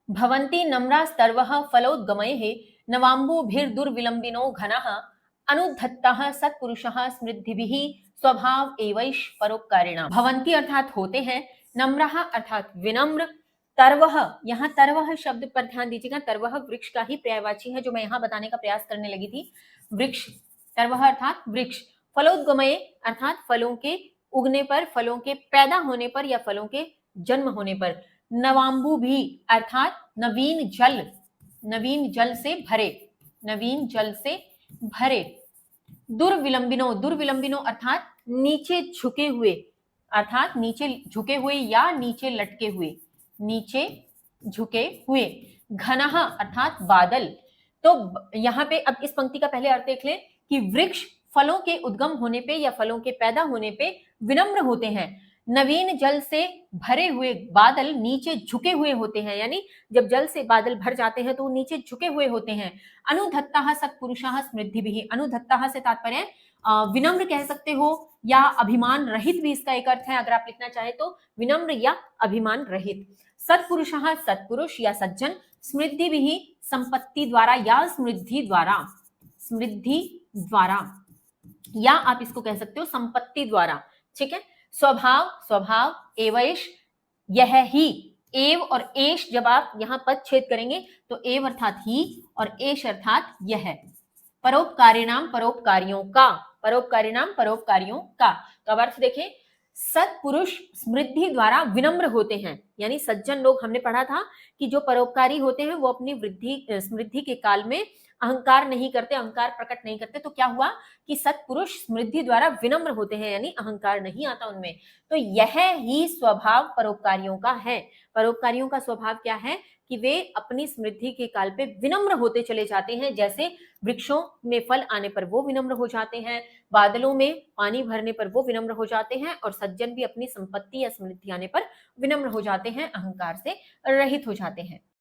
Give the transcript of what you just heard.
भवन्ति नम्रास्तर्वः फलोद्गमैः नवाम्बुभिर्दुर्विलम्बिनो घनः अनुद्धत्तः सत्पुरुषः स्मृद्धिभिः स्वभाव एवैष परोपकारिणाम्। भवन्ति अर्थात होते हैं, नम्रः अर्थात विनम्र, तरवः, यहाँ तरवः शब्द पर ध्यान दीजिएगा। तरवः वृक्ष का ही पर्यायवाची है, जो मैं यहाँ बताने का प्रयास करने लगी थी। वृक्ष, तरवः अर्थात वृक्ष। फलोद्गमये अर्थात फलों के उगने पर, फलों के पैदा होने पर या फलों के जन्म होने पर। नवाम्बु भी अर्थात नवीन जल, नवीन जल से भरे, नवीन जल से भरे। दुर्विलंबिनो, दुर्विलंबिनो अर्थात नीचे झुके हुए, अर्थात नीचे झुके हुए या नीचे लटके हुए, नीचे झुके हुए। घनः अर्थात बादल। तो यहां पे अब इस पंक्ति का पहले अर्थ देख लें कि वृक्ष फलों के उद्गम होने पे या फलों के पैदा होने पे विनम्र होते हैं। नवीन जल से भरे हुए बादल नीचे झुके हुए होते हैं, यानी जब जल से बादल भर जाते हैं तो वो नीचे झुके हुए होते हैं। अनुधत्तः सत्पुरुषः स्मृद्धिभिः, अनुधत्तः से तात्पर्य विनम्र कह सकते हो या अभिमान रहित भी इसका एक अर्थ है, अगर आप लिखना चाहे तो विनम्र या अभिमान रहित। सत्पुरुषः सत्पुरुष या सज्जन, स्मृद्धिभिः संपत्ति द्वारा या समृद्धि द्वारा, समृद्धि द्वारा, या आप इसको कह सकते हो संपत्ति द्वारा, ठीक है। स्वभाव, स्वभाव, एवैष यह ही, एव और एश जब आप यहां पद छेद करेंगे तो एव अर्थात ही और एश अर्थात यह। परोपकारिणाम, परोपकारियों का, परोपकारिणाम परोपकारियों का। तो अब अर्थ देखें, सत्पुरुष समृद्धि द्वारा विनम्र होते हैं, यानी सज्जन लोग, हमने पढ़ा था कि जो परोपकारी होते हैं वो अपनी वृद्धि समृद्धि के काल में अहंकार नहीं करते, अहंकार प्रकट नहीं करते। तो क्या हुआ कि सत्पुरुष समृद्धि द्वारा विनम्र होते हैं, यानी अहंकार नहीं आता उनमें। तो यह ही स्वभाव परोपकारियों का है। परोपकारियों का स्वभाव क्या है कि वे अपनी समृद्धि के काल पे विनम्र होते चले जाते हैं। जैसे वृक्षों में फल आने पर वो विनम्र हो जाते हैं, बादलों में पानी भरने पर वो विनम्र हो जाते हैं, और सज्जन भी अपनी संपत्ति या समृद्धि आने पर विनम्र हो जाते हैं, अहंकार से रहित हो जाते हैं।